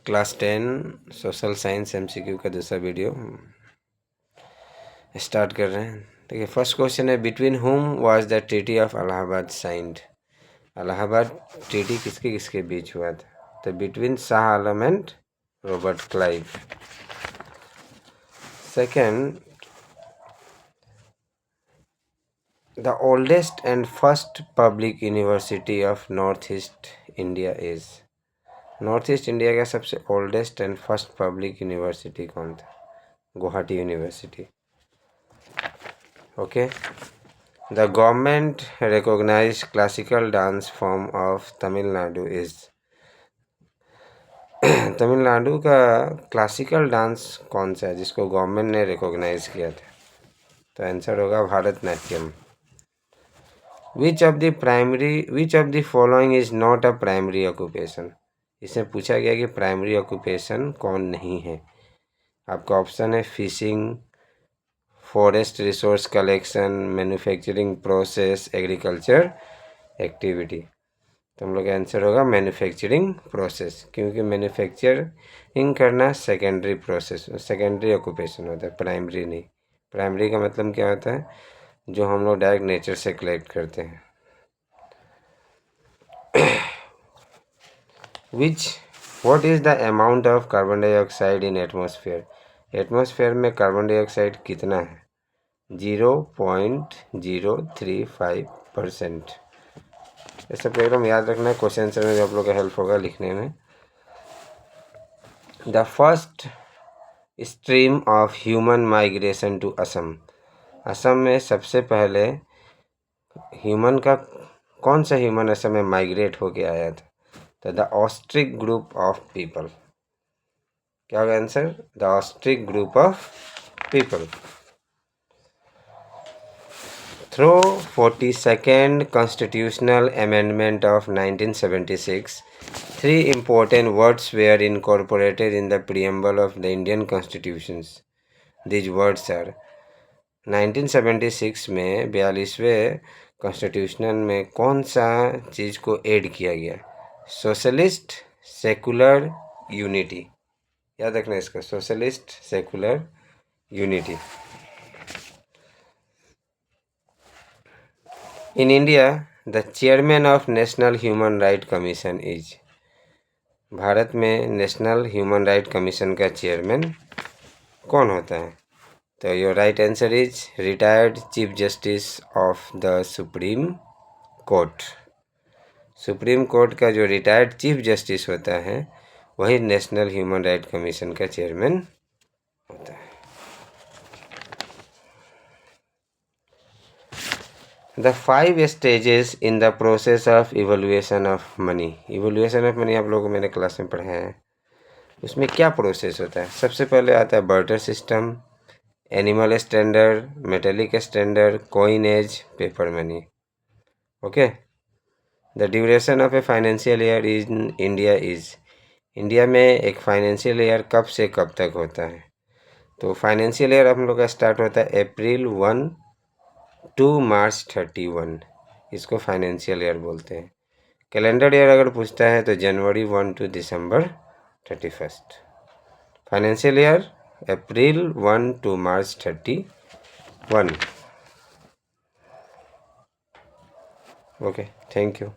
Class 10 social science MCQ का दूसरा video start कर रहे हैं। देखिए, फर्स्ट क्वेश्चन है, between whom was the treaty of Allahabad signed. Allahabad treaty किसके किसके बीच हुआ था? तो between Shah Alam and Robert Clive. Second, the oldest and first public university of North East India is. North East India का सबसे oldest and first public university कौन था? Guwahati university. Okay, the government recognised classical dance form of Tamil Nadu is. Tamil Nadu का classical dance कौन सा है जिसको government ने रिकॉग्नाइज किया था? तो आंसर होगा Bharatanatyam. Which of the following is not a primary occupation. इसमें पूछा गया कि प्राइमरी ऑक्यूपेशन कौन नहीं है। आपका ऑप्शन है fishing, forest resource collection, manufacturing process, agriculture activity. तो हम लोग का आंसर होगा मैन्युफैक्चरिंग प्रोसेस, क्योंकि मैन्युफैक्चरिंग करना सेकेंडरी प्रोसेस, सेकेंडरी ऑक्यूपेशन होता है, प्राइमरी नहीं। प्राइमरी का मतलब क्या होता है? जो हम लोग डायरेक्ट नेचर से कलेक्ट करते हैं। What is the amount of carbon dioxide in atmosphere. Atmosphere में कार्बन डाइऑक्साइड कितना है? 0.035%। ये सब एकदम याद रखना है, क्वेश्चन आंसर में भी आप लोग का हेल्प होगा लिखने में। The first stream of human migration to Assam. Assam में सबसे पहले ह्यूमन का कौन सा ह्यूमन असम में माइग्रेट होके आया था? तो the Austric group of people. क्या होगा answer? The Austric group of people. Through 42nd Constitutional Amendment of 1976, three important words were incorporated in the preamble of the Indian Constitutions. These words are 1976 में 42वें constitutional में कौन सा चीज़ को add किया गया? Socialist, secular, unity. याद रखना इसका, socialist, secular, unity. In India, the chairman of National Human Rights Commission is। Bharat में नेशनल ह्यूमन राइट कमीशन का चेयरमैन कौन होता है? तो your right answer is retired chief justice of the supreme court. Supreme court का जो retired chief justice होता है वही नेशनल ह्यूमन राइट कमीशन का चेयरमैन होता है। The 5 stages in the process of evolution of money. Evolution of money आप लोगों को मैंने क्लास में पढ़ाया है। उसमें क्या प्रोसेस होता है? सबसे पहले आता है barter system, animal standard, metallic standard, coinage, paper money. Okay, the duration of a financial year in India is. India में एक फाइनेंशियल ईयर कब से कब तक होता है? तो फाइनेंशियल ईयर हम लोग का स्टार्ट होता है अप्रैल 1 टू मार्च 31। इसको फाइनेंशियल ईयर बोलते हैं। कैलेंडर ईयर अगर पूछता है तो January 1 to December 31। Financial year April 1 to March 31। Okay, thank you.